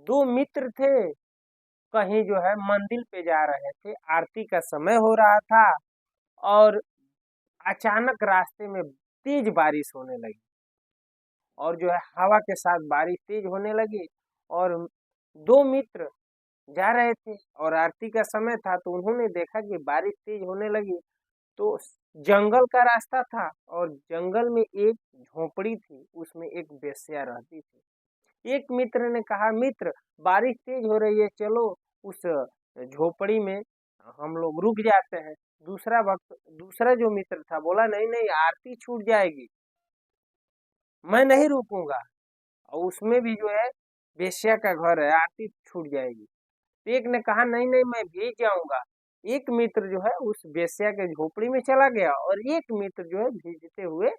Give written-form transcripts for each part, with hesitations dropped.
दो मित्र थे, कहीं जो है मंदिर पे जा रहे थे, आरती का समय हो रहा था और अचानक रास्ते में तेज बारिश होने लगी और जो है हवा के साथ बारिश तेज होने लगी और दो मित्र जा रहे थे और आरती का समय था, तो उन्होंने देखा कि बारिश तेज होने लगी। तो जंगल का रास्ता था और जंगल में एक झोपड़ी थी, उसमें एक वेश्या रहती थी। एक मित्र ने कहा, मित्र बारिश तेज हो रही है, चलो उस झोपड़ी में हम लोग रुक जाते हैं। दूसरा जो मित्र था बोला, नहीं नहीं, आरती छूट जाएगी, मैं नहीं रुकूंगा, और उसमें भी जो है वेश्या का घर है, आरती छूट जाएगी। एक ने कहा, नहीं नहीं, मैं भीग जाऊंगा। एक मित्र जो है उस वेश्या के झोपड़ी में चला गया और एक मित्र जो है भीगते हुए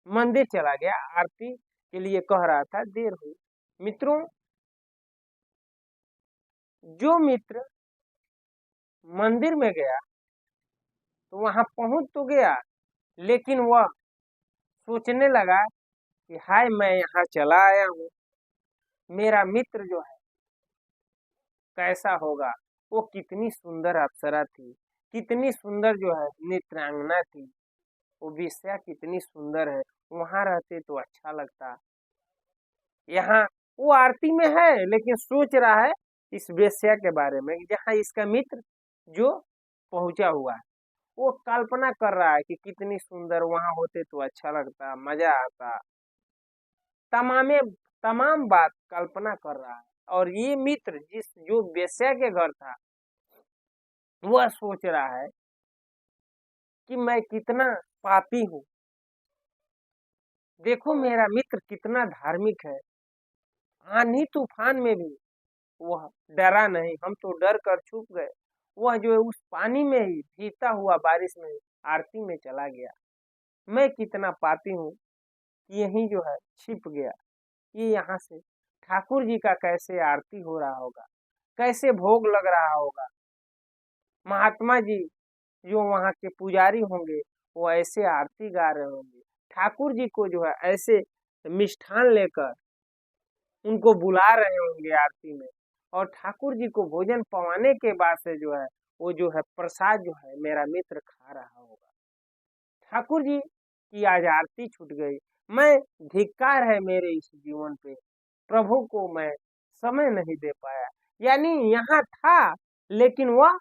मंदिर चला गया, आरती के लिए कह रहा था, देर हुई। मित्रों, जो मित्र मंदिर में गया तो वहां पहुंच तो गया, लेकिन वह सोचने लगा कि हाय, मैं यहाँ चला आया हूँ, मेरा मित्र जो है कैसा होगा। वो कितनी सुंदर अप्सरा थी, कितनी सुंदर जो है नेत्रांगना थी, वो वेश्या कितनी सुंदर है, वहां रहते तो अच्छा लगता। यहाँ वो आरती में है लेकिन सोच रहा है इस वेश्या के बारे में, जहाँ इसका मित्र जो पहुंचा हुआ है, वो कल्पना कर रहा है कि कितनी सुंदर, वहां होते तो अच्छा लगता, मजा आता, तमामे तमाम बात कल्पना कर रहा है। और ये मित्र जो वेश्या के घर था, वह सोच रहा है कि मैं कितना पापी हूँ, देखो मेरा मित्र कितना धार्मिक है, आंधी तूफान में भी वह डरा नहीं, हम तो डर कर छुप गए। वह जो है उस पानी में ही भीगता हुआ बारिश में आरती में चला गया। मैं कितना पापी हूँ, यही जो है छिप गया। ये यहाँ से ठाकुर जी का कैसे आरती हो रहा होगा, कैसे भोग लग रहा होगा। महात्मा जी जो वहाँ के पुजारी होंगे, वो ऐसे आरती गा रहे होंगे, ठाकुर जी को जो है ऐसे मिष्ठान लेकर उनको बुला रहे होंगे आरती में, और ठाकुर जी को भोजन पवाने के बाद से जो है वो जो है प्रसाद जो है मेरा मित्र खा रहा होगा। ठाकुर जी की आज आरती छूट गई, मैं धिक्कार है मेरे इस जीवन पे, प्रभु को मैं समय नहीं दे पाया। यानी यहाँ था लेकिन वह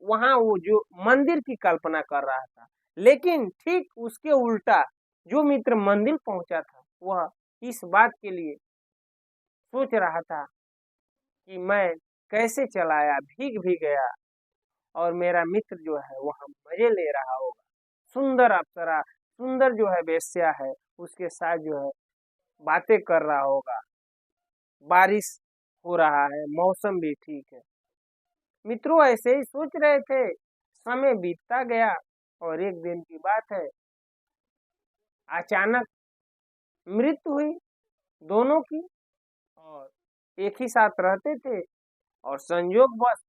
वहां वो जो मंदिर की कल्पना कर रहा था, लेकिन ठीक उसके उल्टा जो मित्र मंदिर पहुंचा था, वह इस बात के लिए सोच रहा था कि मैं कैसे चलाया, भीग भी गया और मेरा मित्र जो है वहां मजे ले रहा होगा, सुंदर अप्सरा, सुंदर जो है वेश्या है, उसके साथ जो है बातें कर रहा होगा, बारिश हो रहा है, मौसम भी ठीक है। मित्रों ऐसे ही सोच रहे थे, समय बीतता गया और एक दिन की बात है, अचानक मृत्यु हुई दोनों की। और एक ही साथ रहते थे और संयोगवश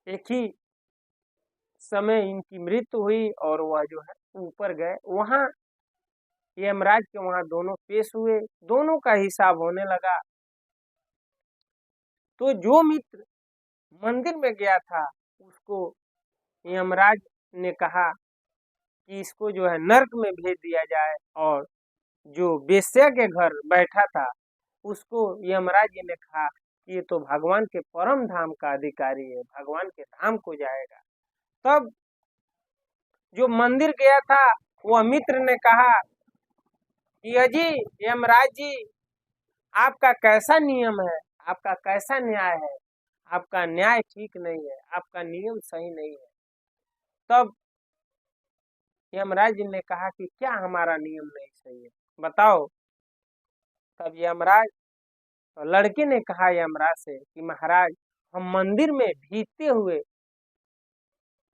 एक ही समय इनकी मृत्यु हुई और वह जो है ऊपर गए। वहां यमराज के वहां दोनों पेश हुए, दोनों का हिसाब होने लगा। तो जो मित्र मंदिर में गया था, उसको यमराज ने कहा कि इसको जो है नरक में भेज दिया जाए, और जो वेश्या के घर बैठा था उसको यमराज जी ने कहा कि ये तो भगवान के परम धाम का अधिकारी है, भगवान के धाम को जाएगा। तब जो मंदिर गया था वह मित्र ने कहा कि अजी, यमराज जी, आपका कैसा नियम है, आपका कैसा न्याय है, आपका न्याय ठीक नहीं है, आपका नियम सही नहीं है। तब यमराज जी ने कहा कि क्या हमारा नियम नहीं सही है, बताओ। तब यमराज, तो लड़के ने कहा यमराज से कि महाराज, हम मंदिर में भीगते हुए,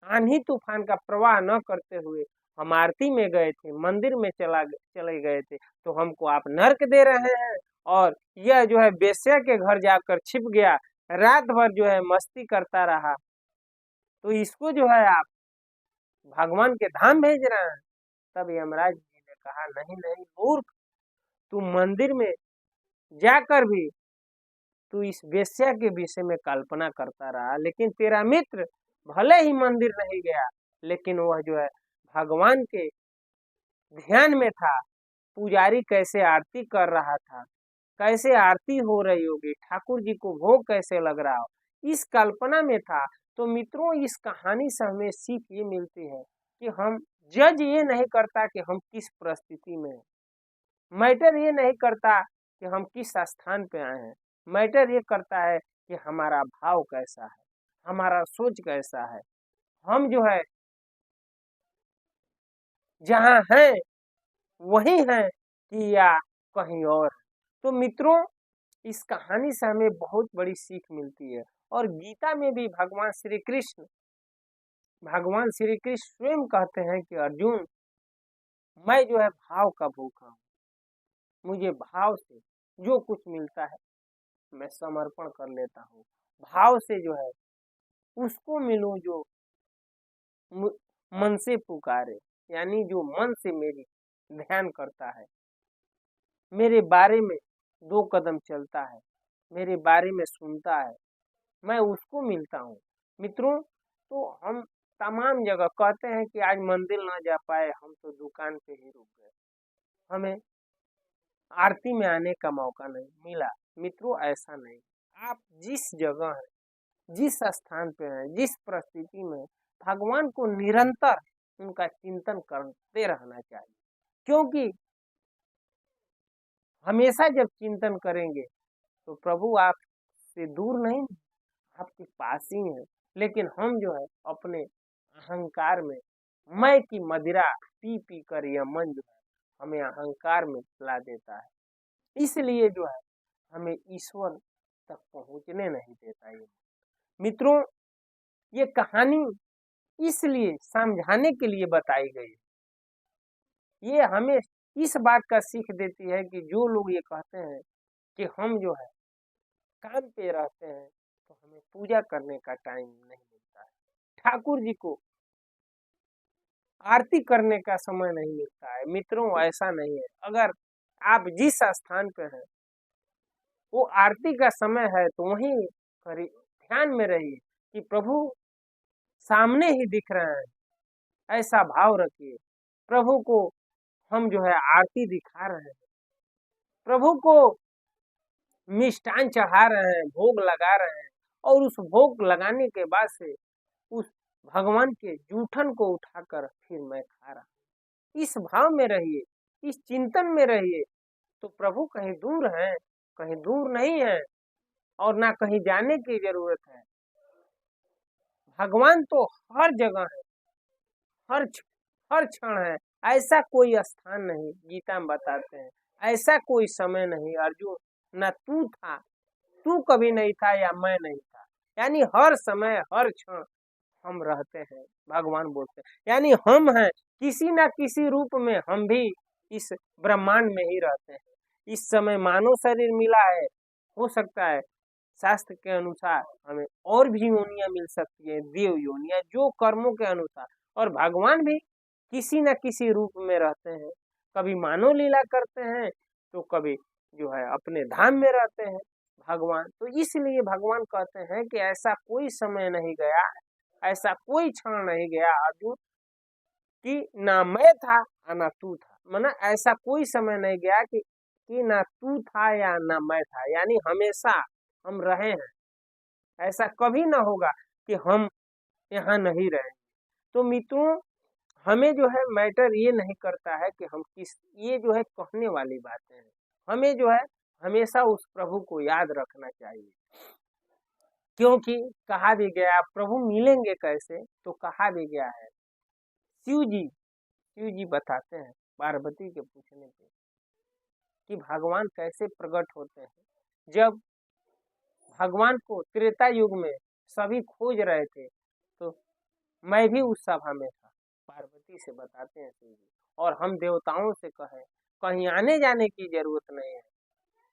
आंधी तूफान का प्रवाह न करते हुए हम आरती में गए थे, मंदिर में चले गए थे, तो हमको आप नर्क दे रहे हैं। और यह जो है वेश्या के घर जाकर छिप गया, रात भर जो है मस्ती करता रहा, तो इसको जो है आप भगवान के धाम भेज रहे हैं। तब यमराज जी ने कहा, नहीं नहीं मूर्ख, तुम मंदिर में जाकर भी तू इस वेश्या के विषय में कल्पना करता रहा, लेकिन तेरा मित्र भले ही मंदिर नहीं गया, लेकिन वह जो है भगवान के ध्यान में था। पुजारी कैसे आरती कर रहा था, कैसे आरती हो रही होगी, ठाकुर जी को भोग कैसे लग रहा हो, इस कल्पना में था। तो मित्रों, इस कहानी से हमें सीख ये मिलती है कि हम जज ये नहीं करता कि हम किस परिस्थिति में हैं, मैटर ये नहीं करता कि हम किस स्थान पे आए हैं, मैटर ये करता है कि हमारा भाव कैसा है, हमारा सोच कैसा है, हम जो है जहाँ हैं वही हैं कि या कहीं और। तो मित्रों, इस कहानी से हमें बहुत बड़ी सीख मिलती है। और गीता में भी भगवान श्री कृष्ण स्वयं कहते हैं कि अर्जुन, मैं जो है भाव का भूखा हूँ, मुझे भाव से जो कुछ मिलता है मैं समर्पण कर लेता हूँ। भाव से जो है उसको मिलूं जो मन से पुकारे, यानी जो मन से मेरी ध्यान करता है, मेरे बारे में 2 कदम चलता है, मेरे बारे में सुनता है, मैं उसको मिलता हूँ। मित्रों, तो हम तमाम जगह कहते हैं कि आज मंदिर ना जा पाए, हम तो दुकान पे ही रुक गए, हमें आरती में आने का मौका नहीं मिला। मित्रों, ऐसा नहीं। आप जिस जगह हैं, जिस स्थान पे हैं, जिस परिस्थिति में, भगवान को निरंतर उनका चिंतन करते रहना चाहिए, क्योंकि हमेशा जब चिंतन करेंगे तो प्रभु आपसे दूर नहीं, आपके पास ही है। लेकिन हम जो है अपने अहंकार में, मैं की मदिरा पी पी कर यह मन जो है हमें अहंकार में ला देता है, इसलिए जो है हमें ईश्वर तक पहुंचने नहीं देता ये। मित्रों, ये कहानी इसलिए समझाने के लिए बताई गई है, ये हमें इस बात का सीख देती है कि जो लोग ये कहते हैं कि हम जो है काम पे रहते हैं, तो हमें पूजा करने का टाइम नहीं मिलता है, ठाकुर जी को आरती करने का समय नहीं मिलता है। मित्रों, ऐसा नहीं है। अगर आप जिस स्थान पे हैं वो आरती का समय है तो वहीं करी ध्यान में रहिए कि प्रभु सामने ही दिख रहे हैं, ऐसा भाव रखिए। प्रभु को हम जो है आरती दिखा रहे हैं, प्रभु को मिष्ठान चढ़ा रहे हैं, भोग लगा रहे हैं, और उस भोग लगाने के बाद से उस भगवान के जूठन को उठाकर फिर मैं खा रहा हूँ। इस भाव में रहिए, इस चिंतन में रहिए, तो प्रभु कहीं दूर हैं, कहीं दूर नहीं है, और ना कहीं जाने की जरूरत है। भगवान तो हर जगह है, हर हर क्षण है। ऐसा कोई स्थान नहीं, गीता में बताते हैं, ऐसा कोई समय नहीं अर्जुन, न तू था, तू कभी नहीं था या मैं नहीं था, यानी हर समय हर क्षण हम रहते हैं। भगवान बोलते हैं यानी हम हैं, किसी ना किसी रूप में हम भी इस ब्रह्मांड में ही रहते हैं। इस समय मानव शरीर मिला है, हो सकता है शास्त्र के अनुसार हमें और भी योनियां मिल सकती है, देव योनियां, जो कर्मों के अनुसार। और भगवान भी किसी न किसी रूप में रहते हैं, कभी मानव लीला करते हैं तो कभी जो है अपने धाम में रहते हैं भगवान। तो इसलिए भगवान कहते हैं कि ऐसा कोई समय नहीं गया, ऐसा कोई क्षण नहीं गया अर्जुन कि ना मैं था और ना तू था, माना ऐसा कोई समय नहीं गया कि ना तू था या ना मैं था, यानी हमेशा हम रहे हैं। ऐसा कभी ना होगा कि हम यहाँ नहीं रहेंगे। तो मित्रों, हमें जो है मैटर ये नहीं करता है कि हम किस, ये जो है कहने वाली बातें हैं, हमें जो है हमेशा उस प्रभु को याद रखना चाहिए, क्योंकि कहा भी गया प्रभु मिलेंगे कैसे, तो कहा भी गया है, शिव जी बताते हैं पार्वती के पूछने पे कि भगवान कैसे प्रकट होते हैं। जब भगवान को त्रेता युग में सभी खोज रहे थे तो मैं भी उस सभा में था, पार्वती से बताते हैं शिव जी। और हम देवताओं से कहें, कहीं आने जाने की जरूरत नहीं है,